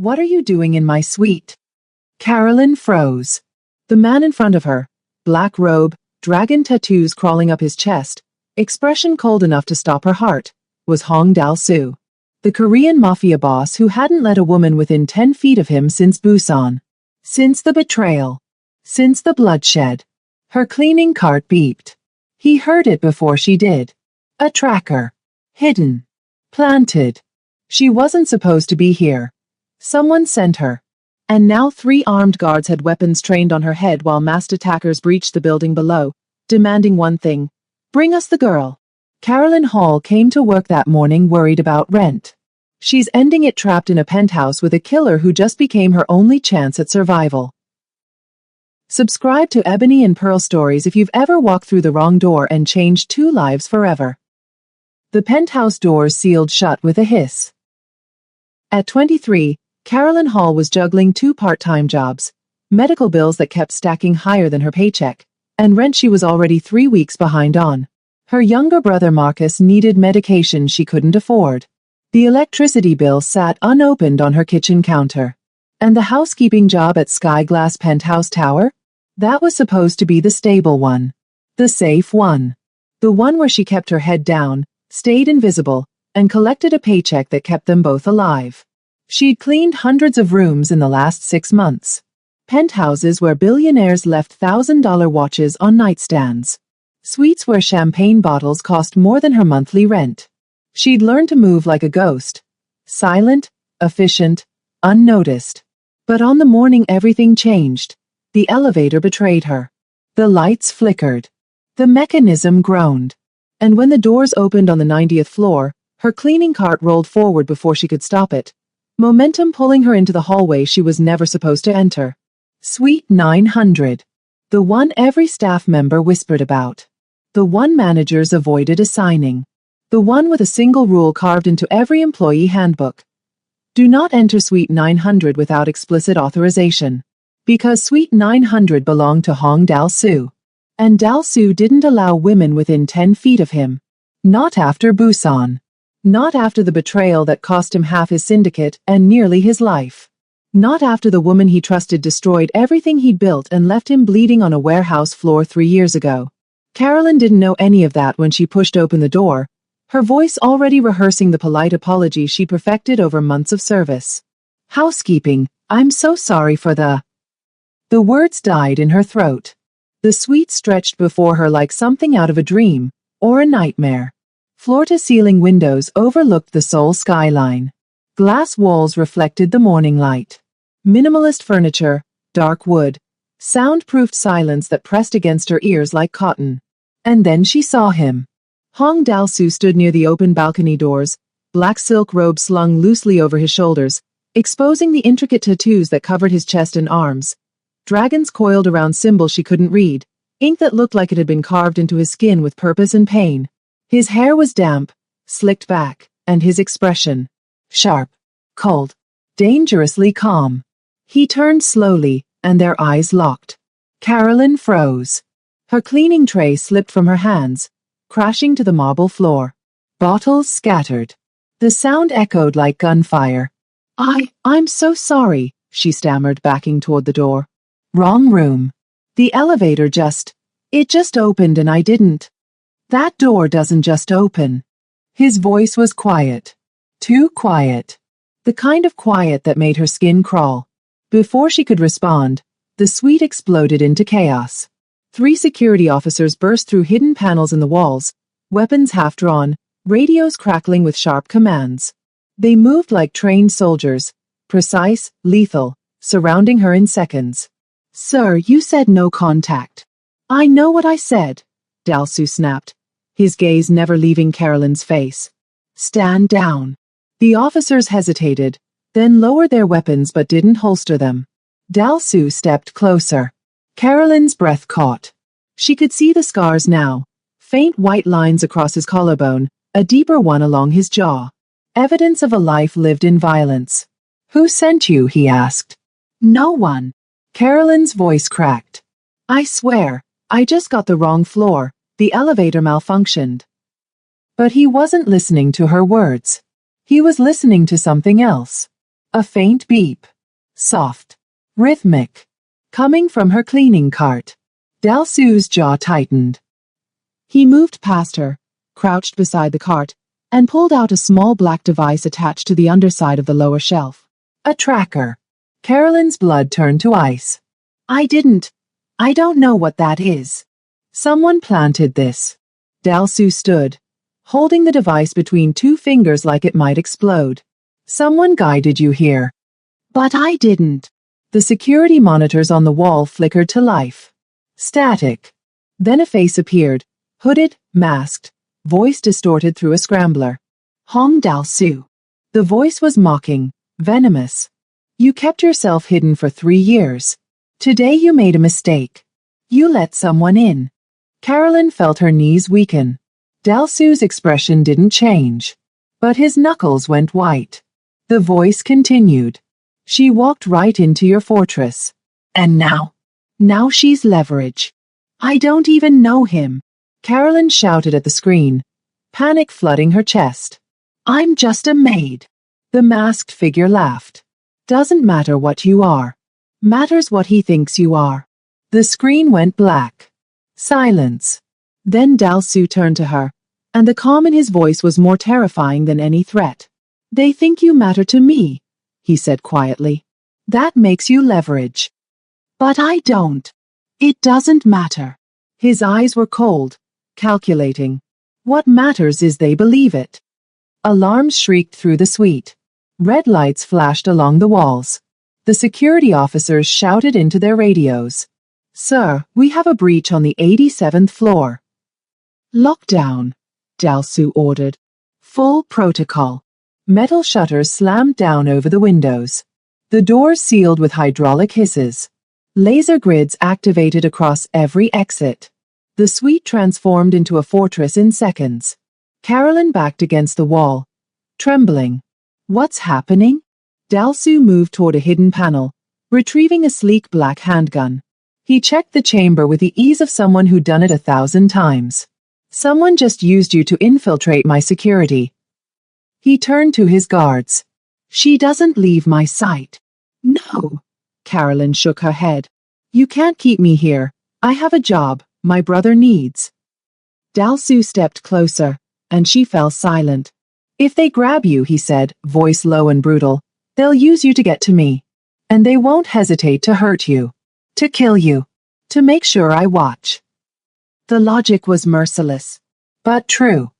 What are you doing in my suite? Carolyn froze. The man in front of her, black robe, dragon tattoos crawling up his chest, expression cold enough to stop her heart, was Hong Dal-soo, the Korean Mafia boss who hadn't let a woman within 10 feet of him since Busan. Since the betrayal. Since the bloodshed. Her cleaning cart beeped. He heard it before she did. A tracker. Hidden. Planted. She wasn't supposed to be here. Someone sent her. And now 3 armed guards had weapons trained on her head while masked attackers breached the building below, demanding one thing: bring us the girl. Carolyn Hall came to work that morning worried about rent. She's ending it trapped in a penthouse with a killer who just became her only chance at survival. Subscribe to Ebony and Pearl Stories if you've ever walked through the wrong door and changed 2 lives forever. The penthouse doors sealed shut with a hiss. At 23, Carolyn Hall was juggling 2 part-time jobs, medical bills that kept stacking higher than her paycheck, and rent she was already 3 weeks behind on. Her younger brother Marcus needed medication she couldn't afford. The electricity bill sat unopened on her kitchen counter. And the housekeeping job at Sky Glass Penthouse Tower? That was supposed to be the stable one. The safe one. The one where she kept her head down, stayed invisible, and collected a paycheck that kept them both alive. She'd cleaned hundreds of rooms in the last 6 months. Penthouses where billionaires left $1,000 watches on nightstands. Suites where champagne bottles cost more than her monthly rent. She'd learned to move like a ghost. Silent, efficient, unnoticed. But on the morning everything changed. The elevator betrayed her. The lights flickered. The mechanism groaned. And when the doors opened on the 90th floor, her cleaning cart rolled forward before she could stop it. Momentum pulling her into the hallway she was never supposed to enter. Suite 900. The one every staff member whispered about. The one managers avoided assigning. The one with a single rule carved into every employee handbook. Do not enter Suite 900 without explicit authorization. Because Suite 900 belonged to Hong Dal-soo. And Dal-soo didn't allow women within 10 feet of him. Not after Busan. Not after the betrayal that cost him half his syndicate and nearly his life. Not after the woman he trusted destroyed everything he'd built and left him bleeding on a warehouse floor 3 years ago. Carolyn didn't know any of that when she pushed open the door, her voice already rehearsing the polite apology she perfected over months of service. Housekeeping, I'm so sorry for the... The words died in her throat. The suite stretched before her like something out of a dream, or a nightmare. Floor-to-ceiling windows overlooked the Seoul skyline. Glass walls reflected the morning light. Minimalist furniture, dark wood, soundproofed silence that pressed against her ears like cotton. And then she saw him. Hong Dal-soo stood near the open balcony doors, black silk robe slung loosely over his shoulders, exposing the intricate tattoos that covered his chest and arms. Dragons coiled around symbols she couldn't read, ink that looked like it had been carved into his skin with purpose and pain. His hair was damp, slicked back, and his expression, sharp, cold, dangerously calm. He turned slowly, and their eyes locked. Carolyn froze. Her cleaning tray slipped from her hands, crashing to the marble floor. Bottles scattered. The sound echoed like gunfire. I'm so sorry, she stammered, backing toward the door. Wrong room. The elevator it just opened and I didn't. That door doesn't just open. His voice was quiet. Too quiet. The kind of quiet that made her skin crawl. Before she could respond, the suite exploded into chaos. 3 security officers burst through hidden panels in the walls, weapons half drawn, radios crackling with sharp commands. They moved like trained soldiers, precise, lethal, surrounding her in seconds. Sir, you said no contact. I know what I said, Dal-soo snapped, his gaze never leaving Carolyn's face. Stand down. The officers hesitated, then lowered their weapons but didn't holster them. Dal-soo stepped closer. Carolyn's breath caught. She could see the scars now, faint white lines across his collarbone, a deeper one along his jaw. Evidence of a life lived in violence. Who sent you? He asked. No one. Carolyn's voice cracked. I swear, I just got the wrong floor. The elevator malfunctioned. But he wasn't listening to her words. He was listening to something else. A faint beep. Soft. Rhythmic. Coming from her cleaning cart. Dalsu's jaw tightened. He moved past her, crouched beside the cart, and pulled out a small black device attached to the underside of the lower shelf. A tracker. Carolyn's blood turned to ice. I don't know what that is. Someone planted this. Dalsu stood, holding the device between two fingers like it might explode. Someone guided you here. But I didn't. The security monitors on the wall flickered to life. Static. Then a face appeared, hooded, masked, voice distorted through a scrambler. Hong Dalsu. The voice was mocking, venomous. You kept yourself hidden for 3 years. Today you made a mistake. You let someone in. Carolyn felt her knees weaken. Dalsu's expression didn't change, but his knuckles went white. The voice continued. She walked right into your fortress. And now she's leverage. I don't even know him. Carolyn shouted at the screen, panic flooding her chest. I'm just a maid. The masked figure laughed. Doesn't matter what you are. Matters what he thinks you are. The screen went black. Silence. Then Dalsu turned to her, and the calm in his voice was more terrifying than any threat. They think you matter to me, he said quietly. That makes you leverage. But I don't. It doesn't matter. His eyes were cold, calculating. What matters is they believe it. Alarms shrieked through the suite. Red lights flashed along the walls. The security officers shouted into their radios. Sir, we have a breach on the 87th floor. Lockdown, Dalsu ordered. Full protocol. Metal shutters slammed down over the windows. The doors sealed with hydraulic hisses. Laser grids activated across every exit. The suite transformed into a fortress in seconds. Carolyn backed against the wall, trembling. What's happening? Dalsu moved toward a hidden panel, retrieving a sleek black handgun. He checked the chamber with the ease of someone who'd done it 1,000 times. Someone just used you to infiltrate my security. He turned to his guards. She doesn't leave my sight. No. Carolyn shook her head. You can't keep me here. I have a job my brother needs. Dalsu stepped closer, and she fell silent. If they grab you, he said, voice low and brutal, they'll use you to get to me. And they won't hesitate to hurt you. To kill you. To make sure I watch. The logic was merciless. But true.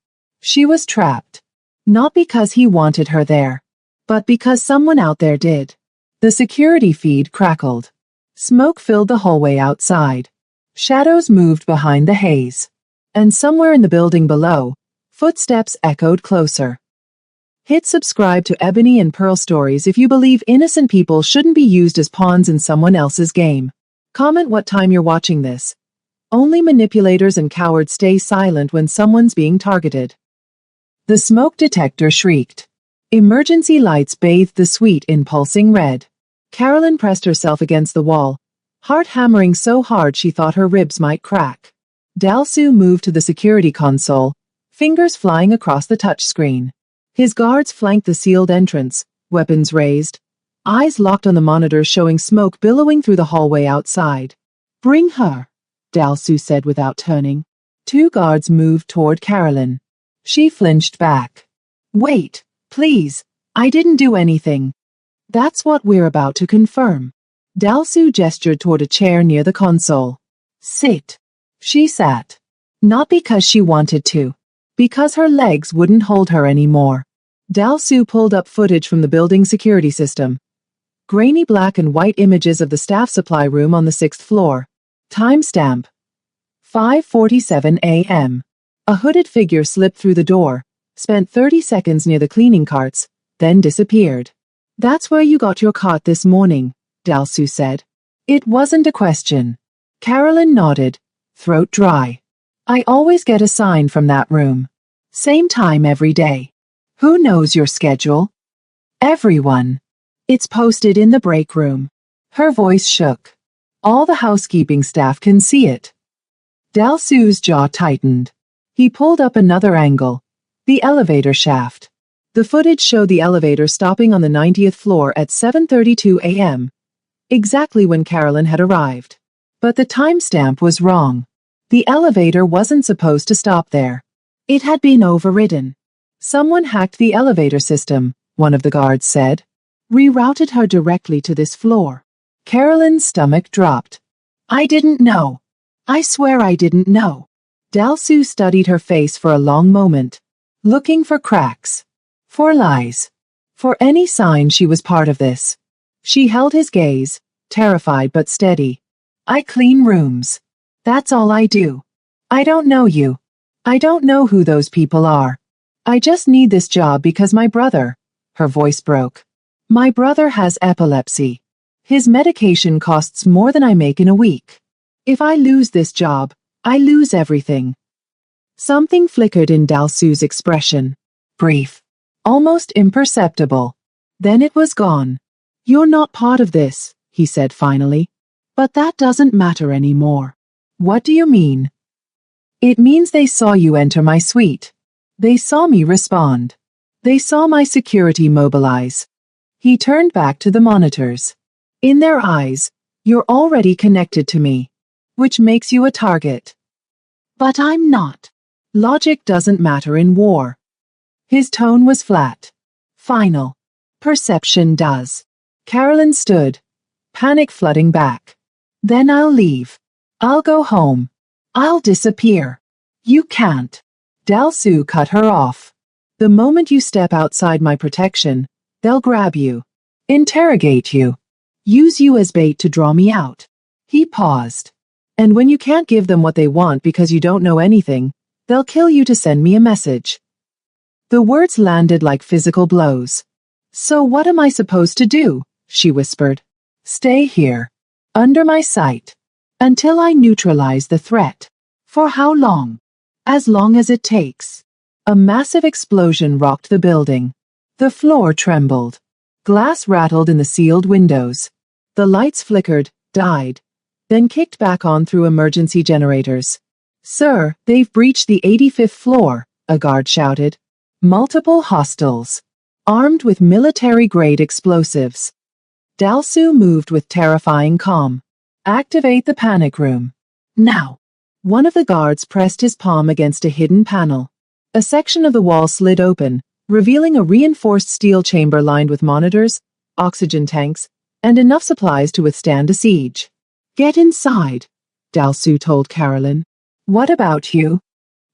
She was trapped. Not because he wanted her there, but because someone out there did. The security feed crackled. Smoke filled the hallway outside. Shadows moved behind the haze. And somewhere in the building below, footsteps echoed closer. Hit subscribe to Ebony and Pearl Stories if you believe innocent people shouldn't be used as pawns in someone else's game. Comment what time you're watching this. Only manipulators and cowards stay silent when someone's being targeted. The smoke detector shrieked. Emergency lights bathed the suite in pulsing red. Carolyn pressed herself against the wall, heart hammering so hard she thought her ribs might crack. Dalsu moved to the security console, fingers flying across the touchscreen. His guards flanked the sealed entrance, weapons raised, eyes locked on the monitors showing smoke billowing through the hallway outside. Bring her, Dalsu said without turning. 2 guards moved toward Carolyn. She flinched back. Wait, please, I didn't do anything. That's what we're about to confirm. Dalsu gestured toward a chair near the console. Sit. She sat. Not because she wanted to. Because her legs wouldn't hold her anymore. Dalsu pulled up footage from the building security system. Grainy black and white images of the staff supply room on the 6th floor. Timestamp. 5:47 a.m. A hooded figure slipped through the door, spent 30 seconds near the cleaning carts, then disappeared. That's where you got your cart this morning, Dalsu said. It wasn't a question. Carolyn nodded, throat dry. I always get a sign from that room. Same time every day. Who knows your schedule? Everyone. It's posted in the break room. Her voice shook. All the housekeeping staff can see it. Dalsu's jaw tightened. He pulled up another angle. The elevator shaft. The footage showed the elevator stopping on the 90th floor at 7:32 a.m., exactly when Carolyn had arrived. But the timestamp was wrong. The elevator wasn't supposed to stop there. It had been overridden. Someone hacked the elevator system, one of the guards said. Rerouted her directly to this floor. Carolyn's stomach dropped. I didn't know. I swear I didn't know. Dalsu studied her face for a long moment, looking for cracks, for lies, for any sign she was part of this. She held his gaze, terrified but steady. I clean rooms. That's all I do. I don't know you. I don't know who those people are. I just need this job because my brother, her voice broke. My brother has epilepsy. His medication costs more than I make in a week. If I lose this job, I lose everything. Something flickered in Dalsu's expression. Brief. Almost imperceptible. Then it was gone. You're not part of this, he said finally. But that doesn't matter anymore. What do you mean? It means they saw you enter my suite. They saw me respond. They saw my security mobilize. He turned back to the monitors. In their eyes, you're already connected to me, which makes you a target. But I'm not. Logic doesn't matter in war. His tone was flat. Final. Perception does. Carolyn stood, panic flooding back. Then I'll leave. I'll go home. I'll disappear. You can't. Dalsu cut her off. The moment you step outside my protection, they'll grab you, interrogate you, use you as bait to draw me out. He paused. And when you can't give them what they want because you don't know anything, they'll kill you to send me a message. The words landed like physical blows. So what am I supposed to do? She whispered. Stay here, under my sight, until I neutralize the threat. For how long? As long as it takes. A massive explosion rocked the building. The floor trembled. Glass rattled in the sealed windows. The lights flickered, died, then kicked back on through emergency generators. Sir, they've breached the 85th floor, a guard shouted. Multiple hostiles, armed with military-grade explosives. Dalsu moved with terrifying calm. Activate the panic room. Now. One of the guards pressed his palm against a hidden panel. A section of the wall slid open, revealing a reinforced steel chamber lined with monitors, oxygen tanks, and enough supplies to withstand a siege. Get inside, Dalsu told Carolyn. What about you?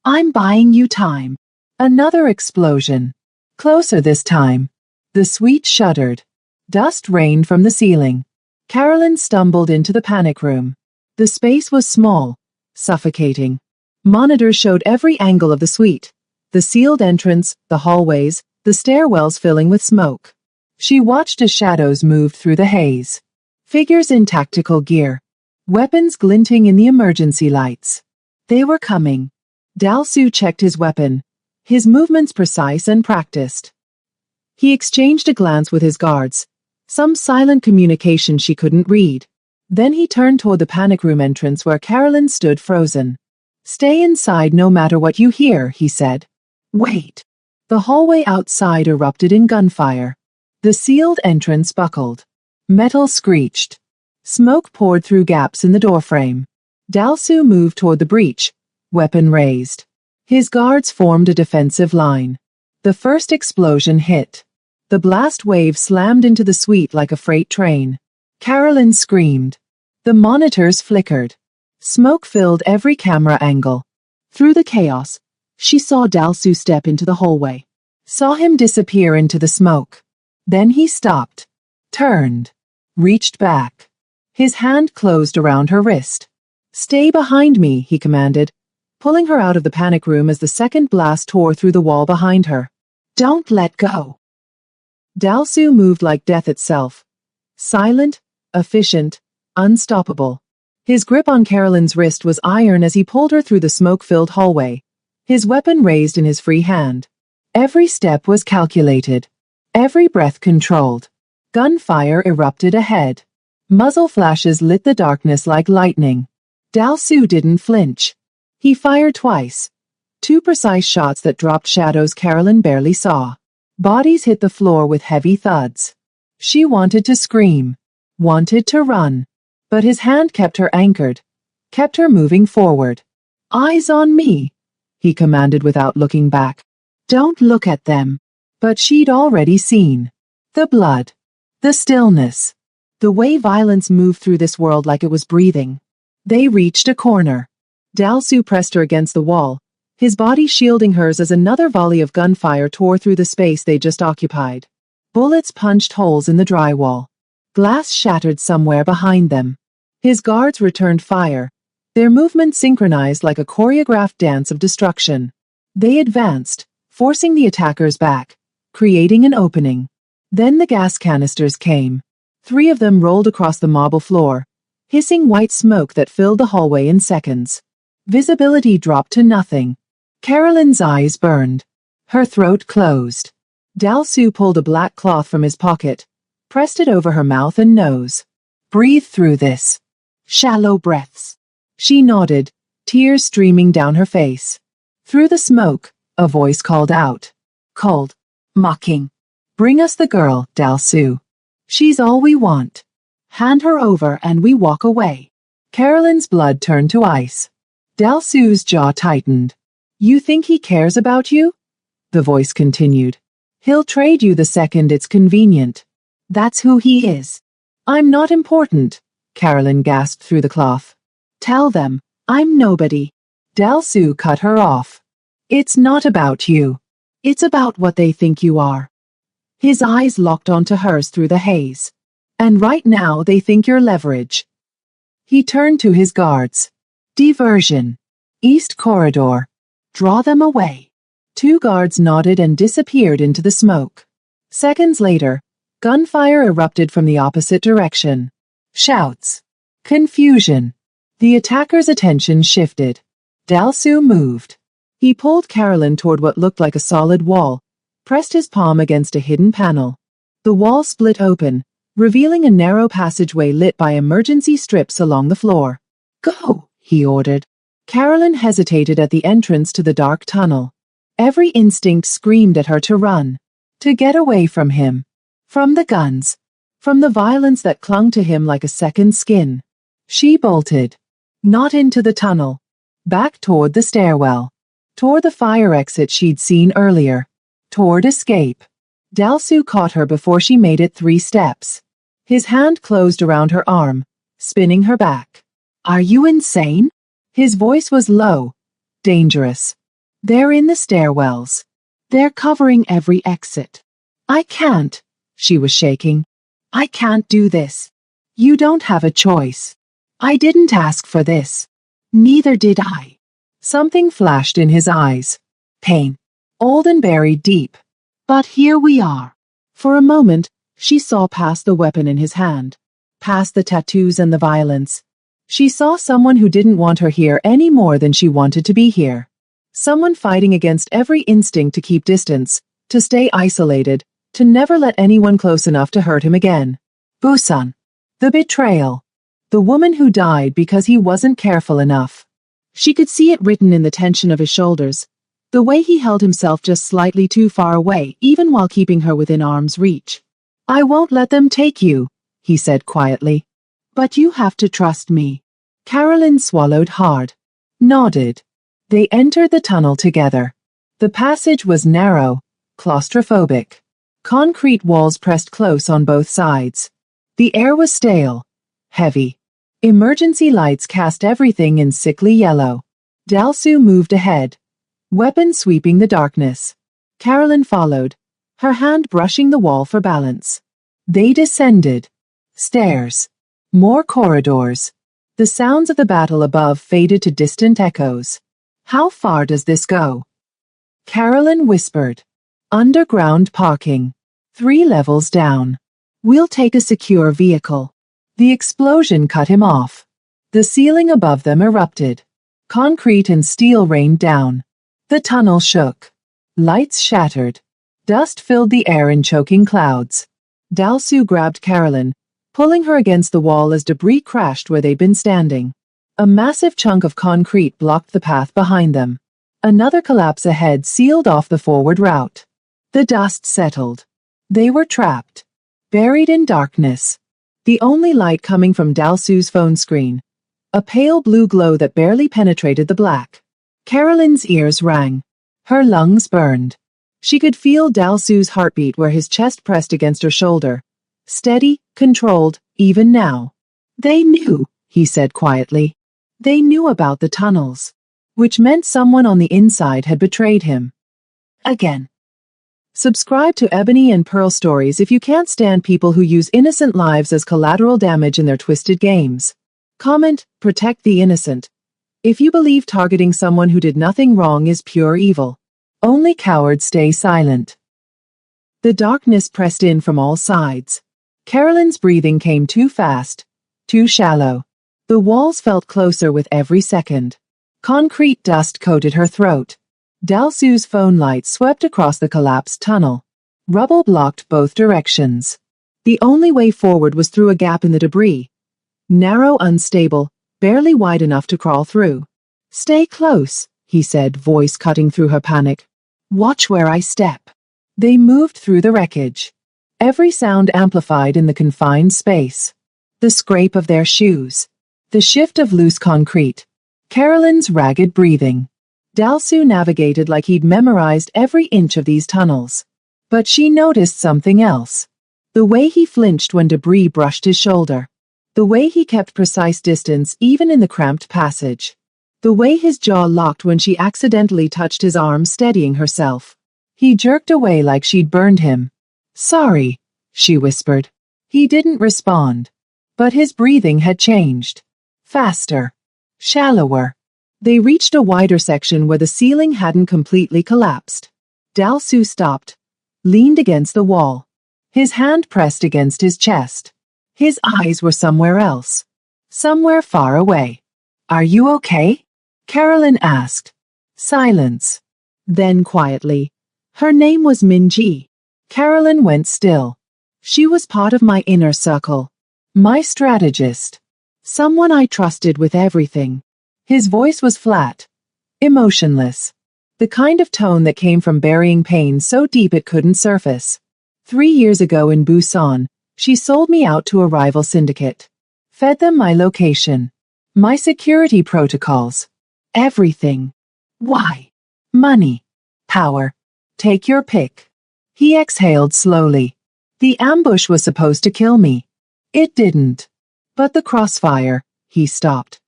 I'm buying you time. Another explosion. Closer this time. The suite shuddered. Dust rained from the ceiling. Carolyn stumbled into the panic room. The space was small, suffocating. Monitors showed every angle of the suite. The sealed entrance, the hallways, the stairwells filling with smoke. She watched as shadows moved through the haze. Figures in tactical gear. Weapons glinting in the emergency lights. They were coming. Dalsu checked his weapon, his movements precise and practiced. He exchanged a glance with his guards, some silent communication she couldn't read. Then he turned toward the panic room entrance where Carolyn stood frozen. Stay inside no matter what you hear, he said. Wait. The hallway outside erupted in gunfire. The sealed entrance buckled. Metal screeched. Smoke poured through gaps in the doorframe. Dalsu moved toward the breach, weapon raised. His guards formed a defensive line. The first explosion hit. The blast wave slammed into the suite like a freight train. Carolyn screamed. The monitors flickered. Smoke filled every camera angle. Through the chaos, she saw Dalsu step into the hallway. Saw him disappear into the smoke. Then he stopped. Turned. Reached back. His hand closed around her wrist. Stay behind me, he commanded, pulling her out of the panic room as the second blast tore through the wall behind her. Don't let go. Dalsu moved like death itself. Silent, efficient, unstoppable. His grip on Carolyn's wrist was iron as he pulled her through the smoke-filled hallway, his weapon raised in his free hand. Every step was calculated. Every breath controlled. Gunfire erupted ahead. Muzzle flashes lit the darkness like lightning. Dalsu didn't flinch. He fired twice. Two precise shots that dropped shadows Carolyn barely saw. Bodies hit the floor with heavy thuds. She wanted to scream, wanted to run, but his hand kept her anchored, kept her moving forward. "Eyes on me," he commanded without looking back. "Don't look at them." But she'd already seen. The blood. The stillness. The way violence moved through this world like it was breathing. They reached a corner. Dalsu pressed her against the wall, his body shielding hers as another volley of gunfire tore through the space they just occupied. Bullets punched holes in the drywall. Glass shattered somewhere behind them. His guards returned fire, their movements synchronized like a choreographed dance of destruction. They advanced, forcing the attackers back, creating an opening. Then the gas canisters came. 3 of them rolled across the marble floor, hissing white smoke that filled the hallway in seconds. Visibility dropped to nothing. Carolyn's eyes burned. Her throat closed. Dalsu pulled a black cloth from his pocket, pressed it over her mouth and nose. "Breathe through this." Shallow breaths. She nodded, tears streaming down her face. Through the smoke, a voice called out. Cold. Mocking. "Bring us the girl, Dalsu. She's all we want. Hand her over and we walk away." Carolyn's blood turned to ice. Dalsu's jaw tightened. "You think he cares about you?" The voice continued. "He'll trade you the second it's convenient. That's who he is." "I'm not important," Carolyn gasped through the cloth. "Tell them, I'm nobody." Dalsu cut her off. "It's not about you. It's about what they think you are." His eyes locked onto hers through the haze. "And right now they think you're leverage." He turned to his guards. "Diversion. East corridor. Draw them away." 2 guards nodded and disappeared into the smoke. Seconds later, gunfire erupted from the opposite direction. Shouts. Confusion. The attackers' attention shifted. Dalsu moved. He pulled Carolyn toward what looked like a solid wall, pressed his palm against a hidden panel. The wall split open, revealing a narrow passageway lit by emergency strips along the floor. "Go," he ordered. Carolyn hesitated at the entrance to the dark tunnel. Every instinct screamed at her to run, to get away from him, from the guns, from the violence that clung to him like a second skin. She bolted, not into the tunnel, back toward the stairwell, toward the fire exit she'd seen earlier, toward escape. Dalsu caught her before she made it 3 steps. His hand closed around her arm, spinning her back. "Are you insane?" His voice was low, dangerous. "They're in the stairwells. They're covering every exit." "I can't," she was shaking. "I can't do this." "You don't have a choice. I didn't ask for this." "Neither did I." Something flashed in his eyes. Pain. Old and buried deep. "But here we are." For a moment, she saw past the weapon in his hand, past the tattoos and the violence. She saw someone who didn't want her here any more than she wanted to be here. Someone fighting against every instinct to keep distance, to stay isolated, to never let anyone close enough to hurt him again. Busan. The betrayal. The woman who died because he wasn't careful enough. She could see it written in the tension of his shoulders, the way he held himself just slightly too far away even while keeping her within arm's reach. "I won't let them take you," he said quietly. "But you have to trust me." Carolyn swallowed hard, nodded. They entered the tunnel together. The passage was narrow, claustrophobic. Concrete walls pressed close on both sides. The air was stale, heavy. Emergency lights cast everything in sickly yellow. Dalsu moved ahead, weapon sweeping the darkness. Carolyn followed, her hand brushing the wall for balance. They descended. Stairs. More corridors. The sounds of the battle above faded to distant echoes. "How far does this go?" Carolyn whispered. "Underground parking. 3 levels down. We'll take a secure vehicle." The explosion cut him off. The ceiling above them erupted. Concrete and steel rained down. The tunnel shook. Lights shattered. Dust filled the air in choking clouds. Dalsu grabbed Carolyn, pulling her against the wall as debris crashed where they'd been standing. A massive chunk of concrete blocked the path behind them. Another collapse ahead sealed off the forward route. The dust settled. They were trapped, buried in darkness. The only light coming from Dalsu's phone screen. A pale blue glow that barely penetrated the black. Carolyn's ears rang. Her lungs burned. She could feel Dalsu's heartbeat where his chest pressed against her shoulder. Steady, controlled, even now. They knew, he said quietly. They knew about the tunnels. Which meant someone on the inside had betrayed him. Again. Subscribe to Ebony and Pearl Stories if you can't stand people who use innocent lives as collateral damage in their twisted games. Comment, protect the innocent. If you believe targeting someone who did nothing wrong is pure evil, only cowards stay silent. The darkness pressed in from all sides. Carolyn's breathing came too fast, too shallow. The walls felt closer with every second. Concrete dust coated her throat. Dalsu's phone light swept across the collapsed tunnel. Rubble blocked both directions. The only way forward was through a gap in the debris. Narrow, unstable, barely wide enough to crawl through. Stay close, he said, voice cutting through her panic. Watch where I step. They moved through the wreckage. Every sound amplified in the confined space. The scrape of their shoes. The shift of loose concrete. Carolyn's ragged breathing. Dalsu navigated like he'd memorized every inch of these tunnels. But she noticed something else. The way he flinched when debris brushed his shoulder. The way he kept precise distance even in the cramped passage. The way his jaw locked when she accidentally touched his arm, steadying herself. He jerked away like she'd burned him. Sorry, she whispered. He didn't respond. But his breathing had changed. Faster. Shallower. They reached a wider section where the ceiling hadn't completely collapsed. Dalsu stopped. Leaned against the wall. His hand pressed against his chest. His eyes were somewhere else. Somewhere far away. Are you okay? Carolyn asked. Silence. Then quietly. Her name was Minji. Carolyn went still. She was part of my inner circle. My strategist. Someone I trusted with everything. His voice was flat. Emotionless. The kind of tone that came from burying pain so deep it couldn't surface. 3 years ago in Busan, she sold me out to a rival syndicate. Fed them my location. My security protocols. Everything. Why? Money. Power. Take your pick. He exhaled slowly. The ambush was supposed to kill me. It didn't. But the crossfire, he stopped.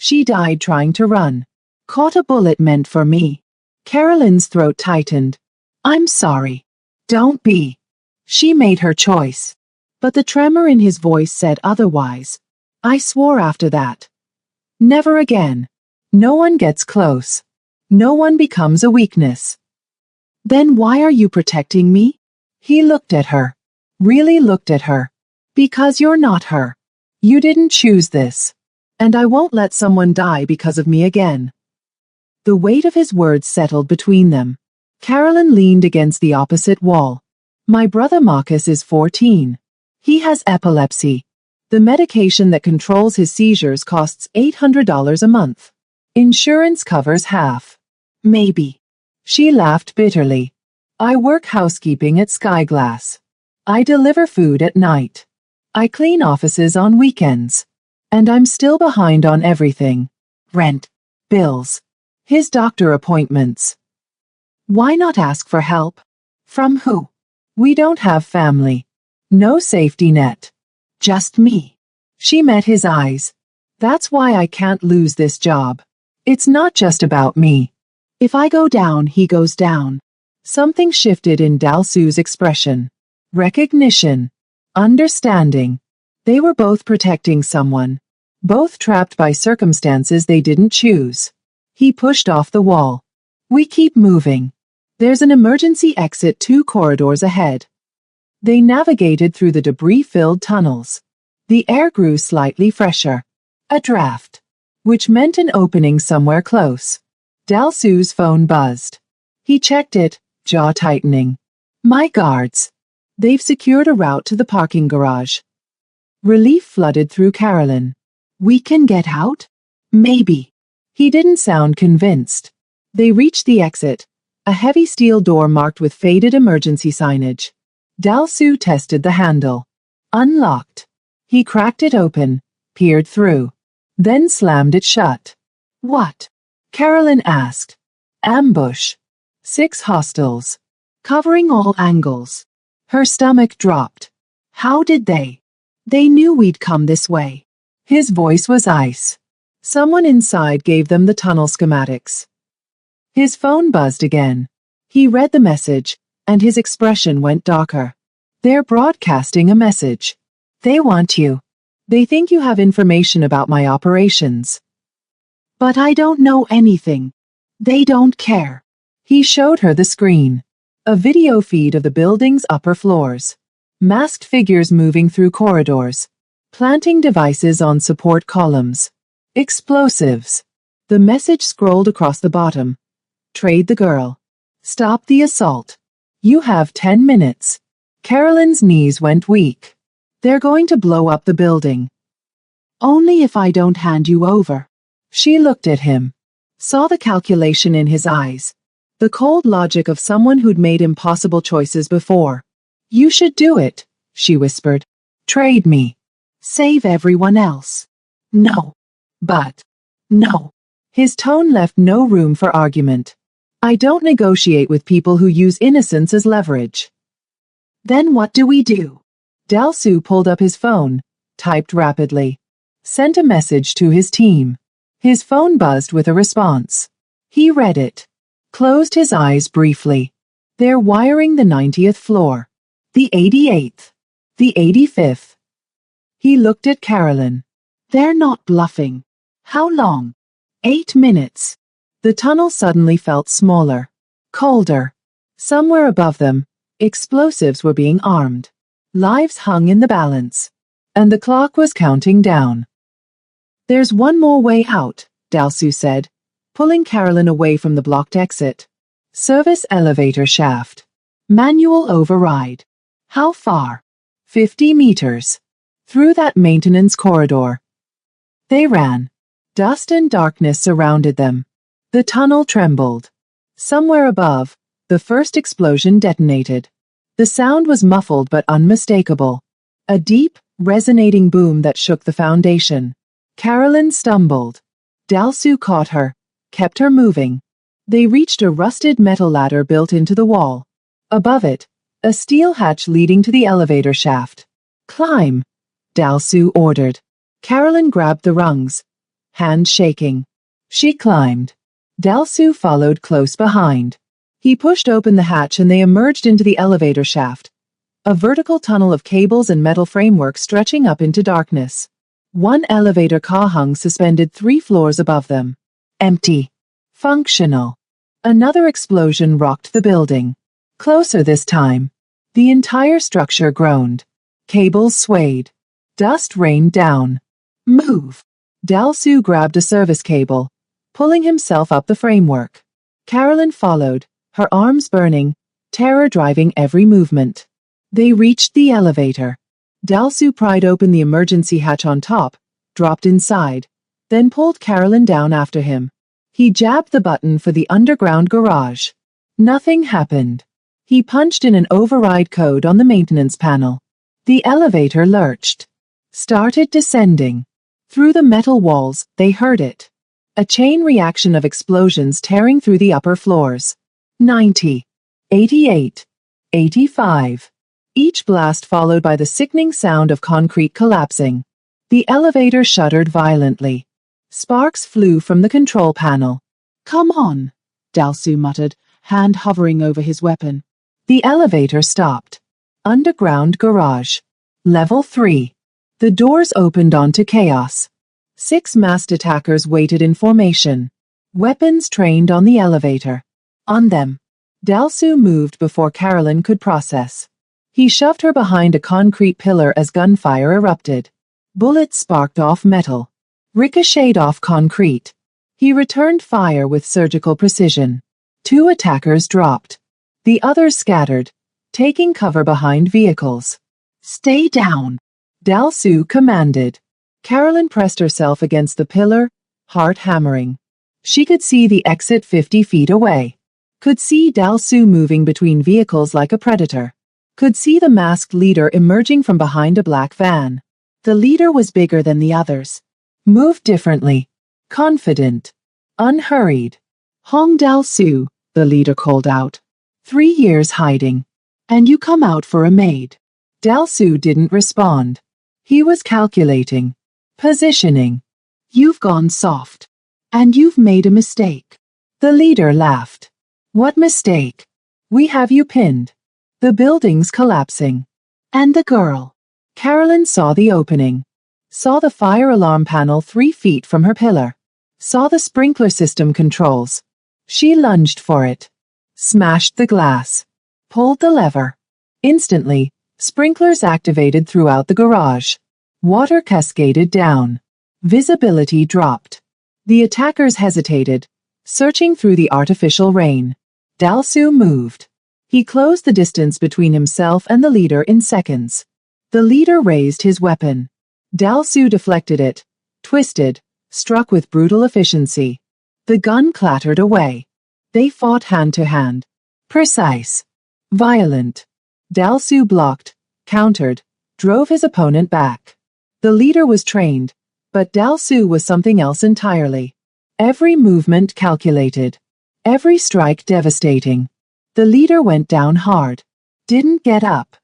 She died trying to run. Caught a bullet meant for me. Carolyn's throat tightened. I'm sorry. Don't be. She made her choice. But the tremor in his voice said otherwise. I swore after that. Never again. No one gets close. No one becomes a weakness. Then why are you protecting me? He looked at her. Really looked at her. Because you're not her. You didn't choose this. And I won't let someone die because of me again. The weight of his words settled between them. Carolyn leaned against the opposite wall. My brother Marcus is 14. He has epilepsy. The medication that controls his seizures costs $800 a month. Insurance covers half. Maybe. She laughed bitterly. I work housekeeping at Skyglass. I deliver food at night. I clean offices on weekends. And I'm still behind on everything. Rent. Bills. His doctor appointments. Why not ask for help? From who? We don't have family. No safety net. Just me. She met his eyes. That's why I can't lose this job. It's not just about me. If I go down, he goes down. Something shifted in Dalsu's expression. Recognition. Understanding. They were both protecting someone. Both trapped by circumstances they didn't choose. He pushed off the wall. We keep moving. There's an emergency exit 2 corridors ahead. They navigated through the debris-filled tunnels. The air grew slightly fresher. A draft. Which meant an opening somewhere close. Dalsu's phone buzzed. He checked it, jaw tightening. My guards. They've secured a route to the parking garage. Relief flooded through Carolyn. We can get out? Maybe. He didn't sound convinced. They reached the exit. A heavy steel door marked with faded emergency signage. Dalsu tested the handle. Unlocked. He cracked it open, peered through, then slammed it shut. What? Carolyn asked. Ambush. 6 hostiles. Covering all angles. Her stomach dropped. How did they? They knew we'd come this way. His voice was ice. Someone inside gave them the tunnel schematics. His phone buzzed again. He read the message, and his expression went darker. They're broadcasting a message. They want you. They think you have information about my operations. But I don't know anything. They don't care. He showed her the screen. A video feed of the building's upper floors. Masked figures moving through corridors. Planting devices on support columns. Explosives. The message scrolled across the bottom. Trade the girl. Stop the assault. You have 10 minutes. Carolyn's knees went weak. They're going to blow up the building. Only if I don't hand you over. She looked at him. Saw the calculation in his eyes. The cold logic of someone who'd made impossible choices before. You should do it, she whispered. Trade me. Save everyone else. No. But. No. His tone left no room for argument. I don't negotiate with people who use innocence as leverage. Then what do we do? Dalsu pulled up his phone, typed rapidly. Sent a message to his team. His phone buzzed with a response. He read it. Closed his eyes briefly. They're wiring the 90th floor. The 88th. The 85th. He looked at Carolyn. They're not bluffing. How long? 8 minutes. The tunnel suddenly felt smaller. Colder. Somewhere above them, explosives were being armed. Lives hung in the balance. And the clock was counting down. There's one more way out, Dalsu said, pulling Carolyn away from the blocked exit. Service elevator shaft. Manual override. How far? 50 meters. Through that maintenance corridor. They ran. Dust and darkness surrounded them. The tunnel trembled. Somewhere above, the first explosion detonated. The sound was muffled but unmistakable. A deep, resonating boom that shook the foundation. Carolyn stumbled. Dalsu caught her, kept her moving. They reached a rusted metal ladder built into the wall. Above it, a steel hatch leading to the elevator shaft. Climb, Dalsu ordered. Carolyn grabbed the rungs, hands shaking. She climbed. Dalsu followed close behind. He pushed open the hatch and they emerged into the elevator shaft. A vertical tunnel of cables and metal framework stretching up into darkness. One elevator car hung suspended 3 floors above them. Empty. Functional. Another explosion rocked the building. Closer this time. The entire structure groaned. Cables swayed. Dust rained down. Move. Dalsu grabbed a service cable, pulling himself up the framework. Carolyn followed, her arms burning, terror driving every movement. They reached the elevator. Dalsu pried open the emergency hatch on top, dropped inside, then pulled Carolyn down after him. He jabbed the button for the underground garage. Nothing happened. He punched in an override code on the maintenance panel. The elevator lurched. Started descending. Through the metal walls, they heard it. A chain reaction of explosions tearing through the upper floors. 90. 88. 85. Each blast followed by the sickening sound of concrete collapsing. The elevator shuddered violently. Sparks flew from the control panel. Come on, Dalsu muttered, hand hovering over his weapon. The elevator stopped. Underground garage. Level 3. The doors opened onto chaos. 6 masked attackers waited in formation. Weapons trained on the elevator. On them. Dalsu moved before Carolyn could process. He shoved her behind a concrete pillar as gunfire erupted. Bullets sparked off metal. Ricocheted off concrete. He returned fire with surgical precision. 2 attackers dropped. The others scattered, taking cover behind vehicles. Stay down, Dalsu commanded. Carolyn pressed herself against the pillar, heart hammering. She could see the exit 50 feet away. Could see Dalsu moving between vehicles like a predator. Could see the masked leader emerging from behind a black van. The leader was bigger than the others. Moved differently. Confident. Unhurried. Hong Dalsu, the leader called out. 3 years hiding. And you come out for a maid. Dalsu didn't respond. He was calculating. Positioning. You've gone soft. And you've made a mistake. The leader laughed. What mistake? We have you pinned. The building's collapsing. And the girl. Carolyn saw the opening. Saw the fire alarm panel 3 feet from her pillar. Saw the sprinkler system controls. She lunged for it. Smashed the glass. Pulled the lever. Instantly, sprinklers activated throughout the garage. Water cascaded down. Visibility dropped. The attackers hesitated, searching through the artificial rain. Dalsu moved. He closed the distance between himself and the leader in seconds. The leader raised his weapon. Dalsu deflected it, twisted, struck with brutal efficiency. The gun clattered away. They fought hand to hand. Precise. Violent. Dalsu blocked, countered, drove his opponent back. The leader was trained, but Dalsu was something else entirely. Every movement calculated. Every strike devastating. The leader went down hard. Didn't get up.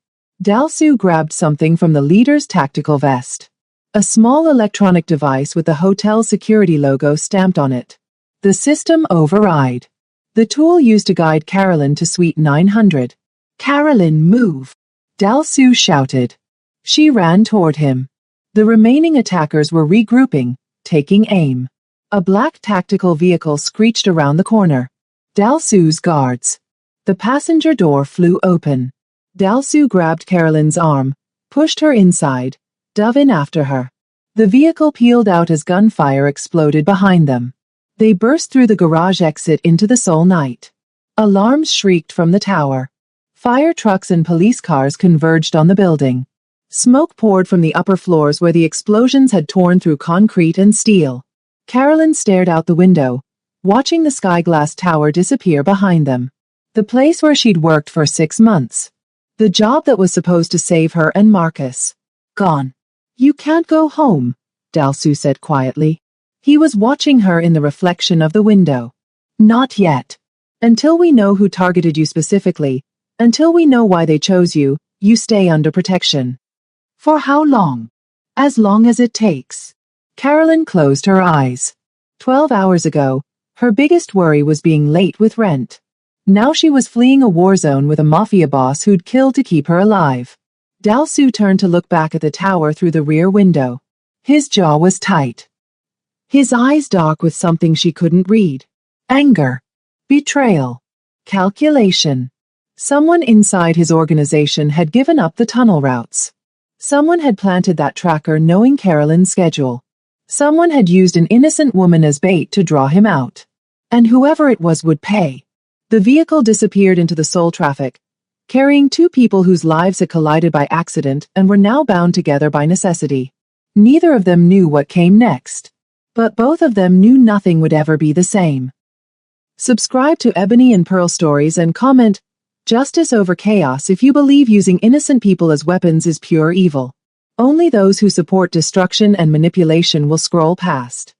Dalsu grabbed something from the leader's tactical vest. A small electronic device with the hotel security logo stamped on it. The system override. The tool used to guide Carolyn to Suite 900. Carolyn, move! Dalsu shouted. She ran toward him. The remaining attackers were regrouping, taking aim. A black tactical vehicle screeched around the corner. Dalsu's guards. The passenger door flew open. Dalsu grabbed Carolyn's arm, pushed her inside, dove in after her. The vehicle peeled out as gunfire exploded behind them. They burst through the garage exit into the Seoul night. Alarms shrieked from the tower. Fire trucks and police cars converged on the building. Smoke poured from the upper floors where the explosions had torn through concrete and steel. Carolyn stared out the window, watching the Skyglass Tower disappear behind them. The place where she'd worked for 6 months. The job that was supposed to save her and Marcus. Gone. You can't go home, Dalsu said quietly. He was watching her in the reflection of the window. Not yet. Until we know who targeted you specifically, until we know why they chose you, you stay under protection. For how long? As long as it takes. Carolyn closed her eyes. 12 hours ago, her biggest worry was being late with rent. Now she was fleeing a war zone with a mafia boss who'd kill to keep her alive. Dalsu turned to look back at the tower through the rear window. His jaw was tight. His eyes dark with something she couldn't read. Anger. Betrayal. Calculation. Someone inside his organization had given up the tunnel routes. Someone had planted that tracker knowing Carolyn's schedule. Someone had used an innocent woman as bait to draw him out. And whoever it was would pay. The vehicle disappeared into the Seoul traffic, carrying 2 people whose lives had collided by accident and were now bound together by necessity. Neither of them knew what came next. But both of them knew nothing would ever be the same. Subscribe to Ebony and Pearl Stories and comment, "Justice over chaos" if you believe using innocent people as weapons is pure evil. Only those who support destruction and manipulation will scroll past.